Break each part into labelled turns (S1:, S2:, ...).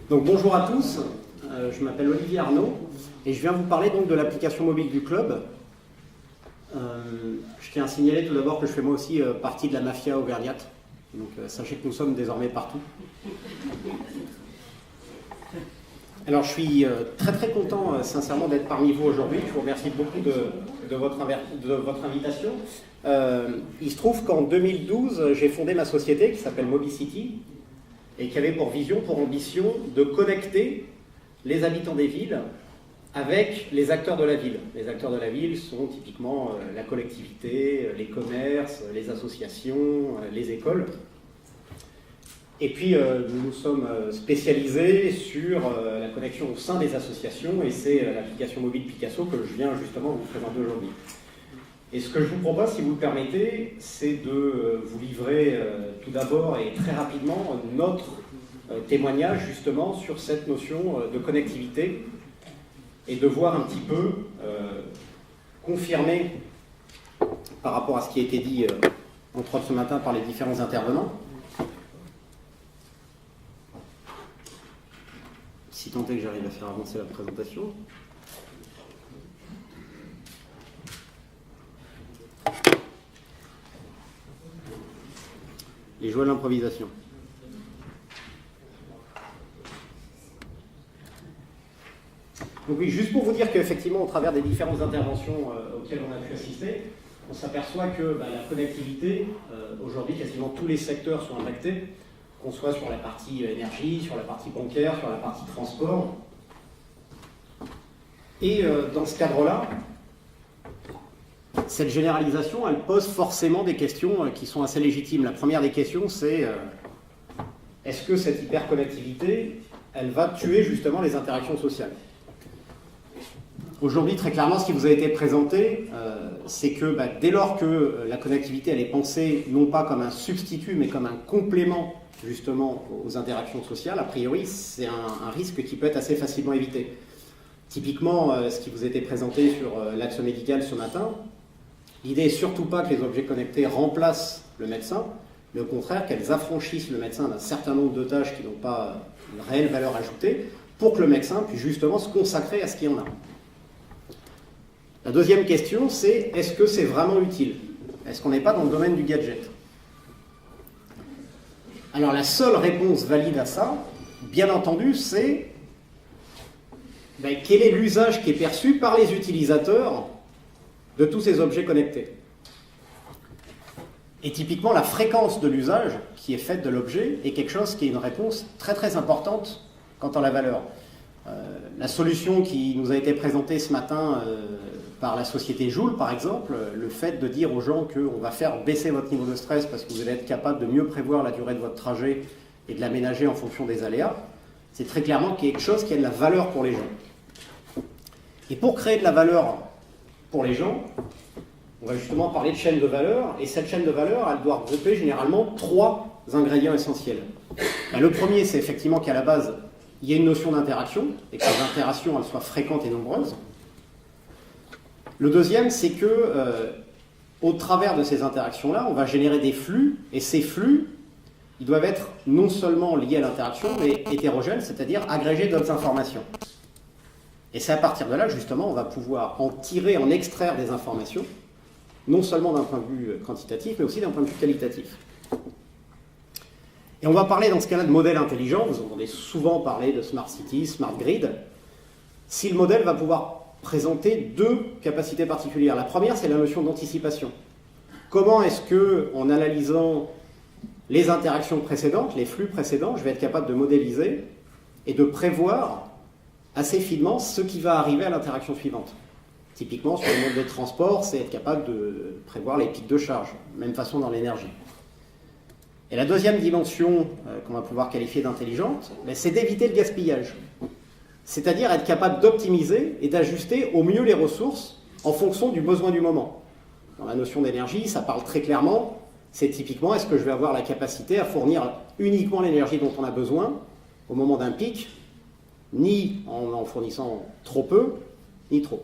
S1: Donc bonjour à tous, je m'appelle Olivier Arnaud et je viens vous parler donc de l'application mobile du club. Je tiens à signaler tout d'abord que je fais moi aussi partie de la mafia auvergnate, donc sachez que nous sommes désormais partout. Alors je suis très très content sincèrement d'être parmi vous aujourd'hui, je vous remercie beaucoup de votre invitation. Il se trouve qu'en 2012 j'ai fondé ma société qui s'appelle Mobicity et qui avait pour vision, pour ambition de connecter les habitants des villes avec les acteurs de la ville. Les acteurs de la ville sont typiquement la collectivité, les commerces, les associations, les écoles. Et puis nous nous sommes spécialisés sur la connexion au sein des associations et c'est l'application mobile Picasso que je viens justement vous présenter aujourd'hui. Et ce que je vous propose, si vous le permettez, c'est de vous livrer tout d'abord et très rapidement notre témoignage justement sur cette notion de connectivité et de voir un petit peu confirmer par rapport à ce qui a été dit entre autres ce matin par les différents intervenants. Si tant est que j'arrive à faire avancer la présentation. Les joies de l'improvisation. Donc oui, juste pour vous dire qu'effectivement, au travers des différentes interventions auxquelles on a pu assister, on s'aperçoit que la connectivité, aujourd'hui, quasiment tous les secteurs sont impactés, qu'on soit sur la partie énergie, sur la partie bancaire, sur la partie transport. Et dans ce cadre-là, cette généralisation, elle pose forcément des questions qui sont assez légitimes. La première des questions, c'est est-ce que cette hyperconnectivité, elle va tuer justement les interactions sociales ? Aujourd'hui, très clairement, ce qui vous a été présenté, c'est que dès lors que la connectivité, elle est pensée non pas comme un substitut, mais comme un complément justement aux interactions sociales, a priori, c'est un risque qui peut être assez facilement évité. Typiquement, ce qui vous a été présenté sur l'axe médical ce matin, l'idée n'est surtout pas que les objets connectés remplacent le médecin, mais au contraire qu'elles affranchissent le médecin d'un certain nombre de tâches qui n'ont pas une réelle valeur ajoutée pour que le médecin puisse justement se consacrer à ce qu'il y en a. La deuxième question, c'est est-ce que c'est vraiment utile ? Est-ce qu'on n'est pas dans le domaine du gadget ? Alors la seule réponse valide à ça, bien entendu, c'est quel est l'usage qui est perçu par les utilisateurs de tous ces objets connectés. Et typiquement, la fréquence de l'usage qui est faite de l'objet est quelque chose qui est une réponse très très importante quant à la valeur. La solution qui nous a été présentée ce matin par la société Joule, par exemple, le fait de dire aux gens qu'on va faire baisser votre niveau de stress parce que vous allez être capable de mieux prévoir la durée de votre trajet et de l'aménager en fonction des aléas, c'est très clairement quelque chose qui a de la valeur pour les gens. Et pour créer de la valeur pour les gens, on va justement parler de chaîne de valeur, et cette chaîne de valeur, elle doit regrouper généralement 3 ingrédients essentiels. Le premier, c'est effectivement qu'à la base, il y a une notion d'interaction, et que ces interactions, elles soient fréquentes et nombreuses. Le deuxième, c'est que, au travers de ces interactions-là, on va générer des flux, et ces flux, ils doivent être non seulement liés à l'interaction, mais hétérogènes, c'est-à-dire agrégés d'autres informations. Et c'est à partir de là, justement, on va pouvoir en tirer, en extraire des informations, non seulement d'un point de vue quantitatif, mais aussi d'un point de vue qualitatif. Et on va parler dans ce cas-là de modèle intelligent. Vous entendez souvent parler de Smart City, Smart Grid. Si le modèle va pouvoir présenter 2 capacités particulières. La première, c'est la notion d'anticipation. Comment est-ce que, en analysant les interactions précédentes, les flux précédents, je vais être capable de modéliser et de prévoir assez finement ce qui va arriver à l'interaction suivante. Typiquement, sur le monde des transports, c'est être capable de prévoir les pics de charge. Même façon dans l'énergie. Et la deuxième dimension qu'on va pouvoir qualifier d'intelligente, c'est d'éviter le gaspillage. C'est-à-dire être capable d'optimiser et d'ajuster au mieux les ressources en fonction du besoin du moment. Dans la notion d'énergie, ça parle très clairement, c'est typiquement est-ce que je vais avoir la capacité à fournir uniquement l'énergie dont on a besoin au moment d'un pic, ni en fournissant trop peu, ni trop.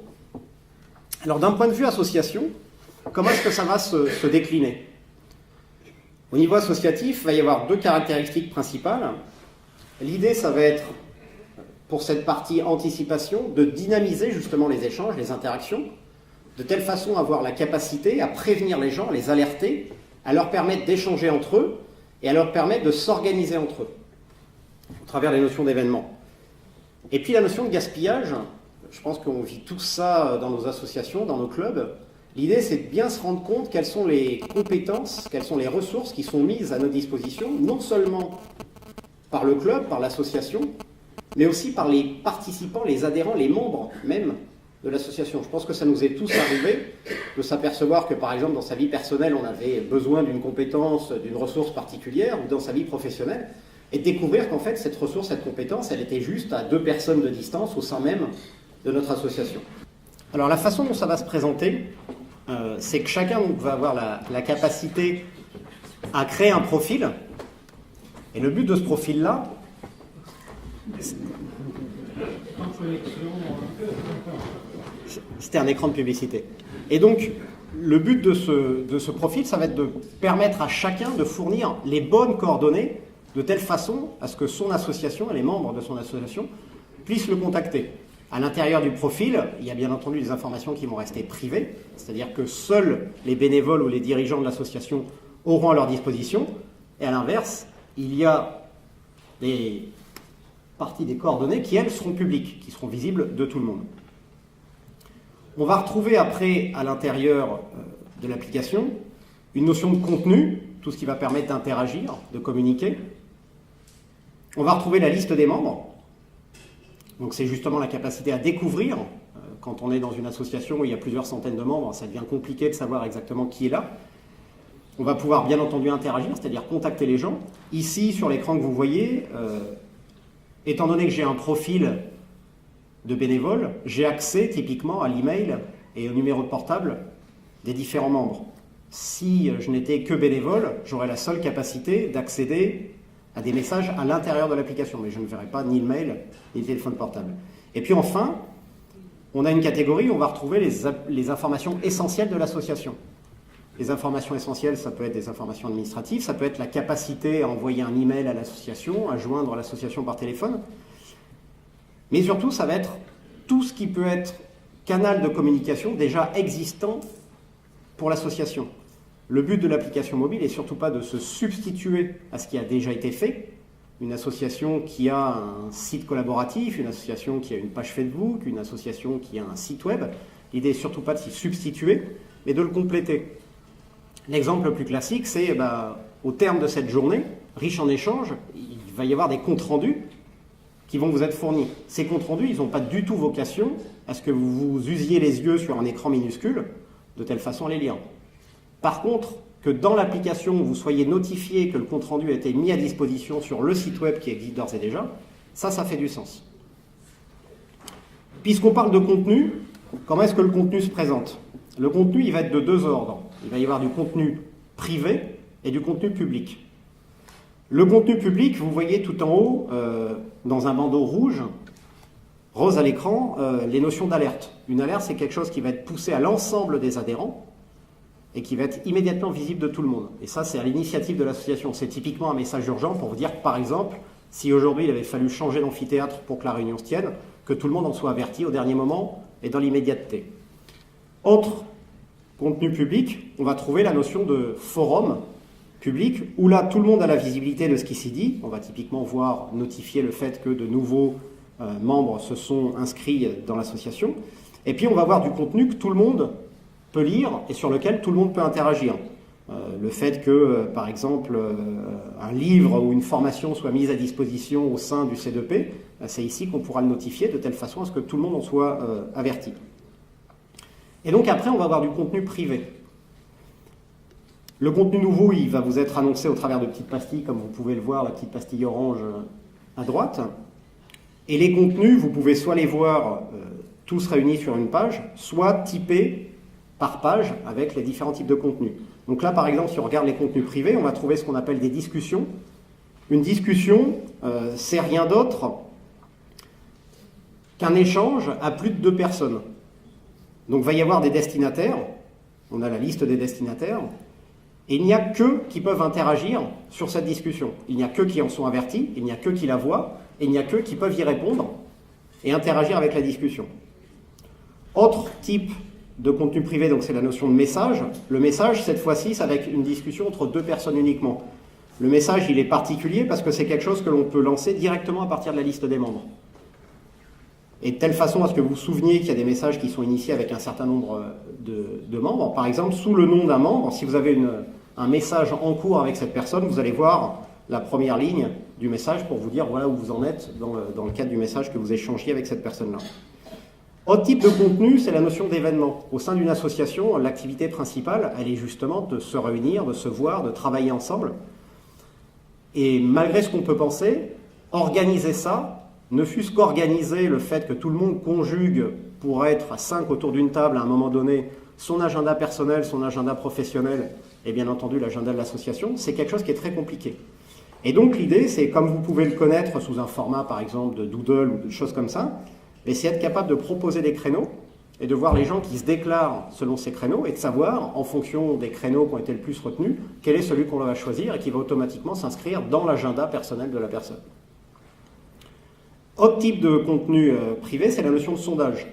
S1: Alors d'un point de vue association, comment est-ce que ça va se décliner ? Au niveau associatif, il va y avoir 2 caractéristiques principales. L'idée, ça va être pour cette partie anticipation, de dynamiser justement les échanges, les interactions, de telle façon à avoir la capacité à prévenir les gens, à les alerter, à leur permettre d'échanger entre eux et à leur permettre de s'organiser entre eux, au travers des notions d'événements. Et puis la notion de gaspillage, je pense qu'on vit tout ça dans nos associations, dans nos clubs. L'idée, c'est de bien se rendre compte quelles sont les compétences, quelles sont les ressources qui sont mises à notre disposition, non seulement par le club, par l'association, mais aussi par les participants, les adhérents, les membres même de l'association. Je pense que ça nous est tous arrivé de s'apercevoir que, par exemple, dans sa vie personnelle, on avait besoin d'une compétence, d'une ressource particulière, ou dans sa vie professionnelle, et de découvrir qu'en fait, cette ressource, cette compétence, elle était juste à 2 personnes de distance au sein même de notre association. Alors, la façon dont ça va se présenter, c'est que chacun va avoir la capacité à créer un profil, et le but de ce profil-là, c'était un écran de publicité. Et donc, le but de ce profil, ça va être de permettre à chacun de fournir les bonnes coordonnées de telle façon à ce que son association et les membres de son association puissent le contacter. À l'intérieur du profil, il y a bien entendu des informations qui vont rester privées, c'est-à-dire que seuls les bénévoles ou les dirigeants de l'association auront à leur disposition. Et à l'inverse, il y a des parties des coordonnées qui, elles, seront publiques, qui seront visibles de tout le monde. On va retrouver après, à l'intérieur de l'application, une notion de contenu, tout ce qui va permettre d'interagir, de communiquer. On va retrouver la liste des membres. Donc c'est justement la capacité à découvrir. Quand on est dans une association où il y a plusieurs centaines de membres, ça devient compliqué de savoir exactement qui est là. On va pouvoir bien entendu interagir, c'est-à-dire contacter les gens. Ici, sur l'écran que vous voyez, étant donné que j'ai un profil de bénévole, j'ai accès typiquement à l'email et au numéro de portable des différents membres. Si je n'étais que bénévole, j'aurais la seule capacité d'accéder à des messages à l'intérieur de l'application, mais je ne verrai pas ni le mail ni le téléphone portable. Et puis enfin, on a une catégorie où on va retrouver les informations essentielles de l'association. Les informations essentielles, ça peut être des informations administratives, ça peut être la capacité à envoyer un email à l'association, à joindre l'association par téléphone. Mais surtout, ça va être tout ce qui peut être canal de communication déjà existant pour l'association. Le but de l'application mobile n'est surtout pas de se substituer à ce qui a déjà été fait. Une association qui a un site collaboratif, une association qui a une page Facebook, une association qui a un site web. L'idée n'est surtout pas de s'y substituer, mais de le compléter. L'exemple le plus classique, c'est au terme de cette journée, riche en échanges, il va y avoir des comptes rendus qui vont vous être fournis. Ces comptes rendus, ils n'ont pas du tout vocation à ce que vous usiez les yeux sur un écran minuscule, de telle façon à les lire. Par contre, que dans l'application, vous soyez notifié que le compte rendu a été mis à disposition sur le site web qui existe d'ores et déjà, ça fait du sens. Puisqu'on parle de contenu, comment est-ce que le contenu se présente? Le contenu, il va être de 2 ordres. Il va y avoir du contenu privé et du contenu public. Le contenu public, vous voyez tout en haut, dans un bandeau rouge, rose à l'écran, les notions d'alerte. Une alerte, c'est quelque chose qui va être poussé à l'ensemble des adhérents et qui va être immédiatement visible de tout le monde. Et ça, c'est à l'initiative de l'association. C'est typiquement un message urgent pour vous dire que, par exemple, si aujourd'hui il avait fallu changer d'amphithéâtre pour que la réunion se tienne, que tout le monde en soit averti au dernier moment et dans l'immédiateté. Autre contenu public, on va trouver la notion de forum public, où là, tout le monde a la visibilité de ce qui s'y dit. On va typiquement voir notifier le fait que de nouveaux membres se sont inscrits dans l'association. Et puis, on va voir du contenu que tout le monde peut lire et sur lequel tout le monde peut interagir. Le fait que, par exemple, un livre ou une formation soit mise à disposition au sein du C2P, c'est ici qu'on pourra le notifier de telle façon à ce que tout le monde en soit averti. Et donc après, on va avoir du contenu privé. Le contenu nouveau, il va vous être annoncé au travers de petites pastilles, comme vous pouvez le voir, la petite pastille orange à droite. Et les contenus, vous pouvez soit les voir tous réunis sur une page, soit typés par page avec les différents types de contenus. Donc là, par exemple, si on regarde les contenus privés, on va trouver ce qu'on appelle des discussions. Une discussion, c'est rien d'autre qu'un échange à plus de 2 personnes. Donc il va y avoir des destinataires, on a la liste des destinataires, et il n'y a qu'eux qui peuvent interagir sur cette discussion. Il n'y a qu'eux qui en sont avertis, il n'y a qu'eux qui la voient, et il n'y a qu'eux qui peuvent y répondre et interagir avec la discussion. Autre type de contenu privé, donc c'est la notion de message. Le message, cette fois-ci, c'est avec une discussion entre deux personnes uniquement. Le message, il est particulier parce que c'est quelque chose que l'on peut lancer directement à partir de la liste des membres. Et de telle façon à ce que vous vous souveniez qu'il y a des messages qui sont initiés avec un certain nombre de membres. Par exemple, sous le nom d'un membre, si vous avez un message en cours avec cette personne, vous allez voir la première ligne du message pour vous dire voilà où vous en êtes dans le cadre du message que vous échangiez avec cette personne-là. Autre type de contenu, c'est la notion d'événement. Au sein d'une association, l'activité principale, elle est justement de se réunir, de se voir, de travailler ensemble. Et malgré ce qu'on peut penser, organiser ça, ne fût-ce qu'organiser le fait que tout le monde conjugue pour être à 5 autour d'une table à un moment donné, son agenda personnel, son agenda professionnel et bien entendu l'agenda de l'association, c'est quelque chose qui est très compliqué. Et donc l'idée, c'est comme vous pouvez le connaître sous un format par exemple de doodle ou de choses comme ça, c'est être capable de proposer des créneaux et de voir les gens qui se déclarent selon ces créneaux et de savoir, en fonction des créneaux qui ont été le plus retenus, quel est celui qu'on va choisir et qui va automatiquement s'inscrire dans l'agenda personnel de la personne. Autre type de contenu privé, c'est la notion de sondage.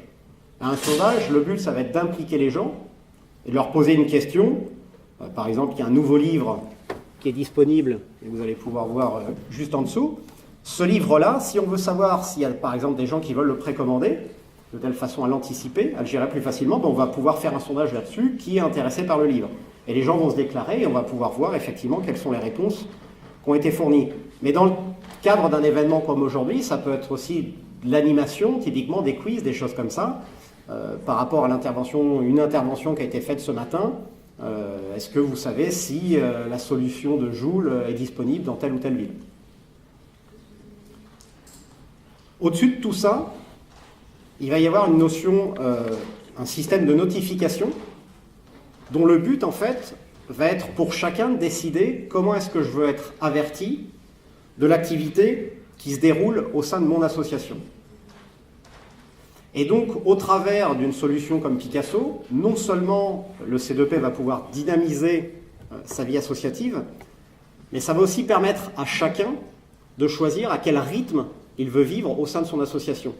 S1: Un sondage, le but, ça va être d'impliquer les gens et de leur poser une question. Par exemple, il y a un nouveau livre qui est disponible et vous allez pouvoir voir juste en dessous. Ce livre-là, si on veut savoir s'il y a par exemple des gens qui veulent le précommander, de telle façon à l'anticiper, à le gérer plus facilement, on va pouvoir faire un sondage là-dessus qui est intéressé par le livre. Et les gens vont se déclarer et on va pouvoir voir effectivement quelles sont les réponses qui ont été fournies. Mais dans le cadre d'un événement comme aujourd'hui, ça peut être aussi de l'animation, typiquement des quiz, des choses comme ça, par rapport à une intervention qui a été faite ce matin. Est-ce que vous savez si la solution de Joule est disponible dans telle ou telle ville ? Au-dessus de tout ça, il va y avoir une notion, un système de notification dont le but, en fait, va être pour chacun de décider comment est-ce que je veux être averti de l'activité qui se déroule au sein de mon association. Et donc, au travers d'une solution comme Picasso, non seulement le C2P va pouvoir dynamiser sa vie associative, mais ça va aussi permettre à chacun de choisir à quel rythme il veut vivre au sein de son association.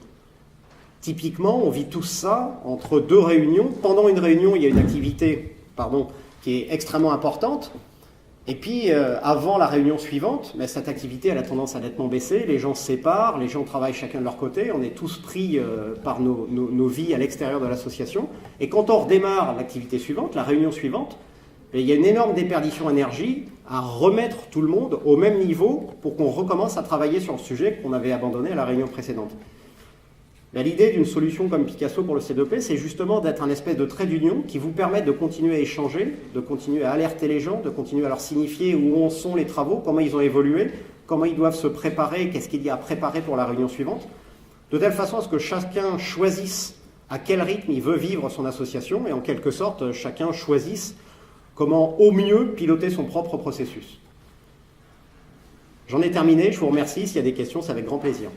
S1: Typiquement, on vit tout ça entre deux réunions. Pendant une réunion, il y a une activité qui est extrêmement importante. Et puis, avant la réunion suivante, cette activité elle a tendance à nettement baisser. Les gens se séparent, les gens travaillent chacun de leur côté. On est tous pris par nos vies à l'extérieur de l'association. Et quand on redémarre l'activité suivante, la réunion suivante, il y a une énorme déperdition d'énergie à remettre tout le monde au même niveau pour qu'on recommence à travailler sur le sujet qu'on avait abandonné à la réunion précédente. L'idée d'une solution comme Picasso pour le C2P, c'est justement d'être un espèce de trait d'union qui vous permet de continuer à échanger, de continuer à alerter les gens, de continuer à leur signifier où en sont les travaux, comment ils ont évolué, comment ils doivent se préparer, qu'est-ce qu'il y a à préparer pour la réunion suivante, de telle façon à ce que chacun choisisse à quel rythme il veut vivre son association et en quelque sorte, chacun choisisse comment au mieux piloter son propre processus. J'en ai terminé, je vous remercie. S'il y a des questions, c'est avec grand plaisir.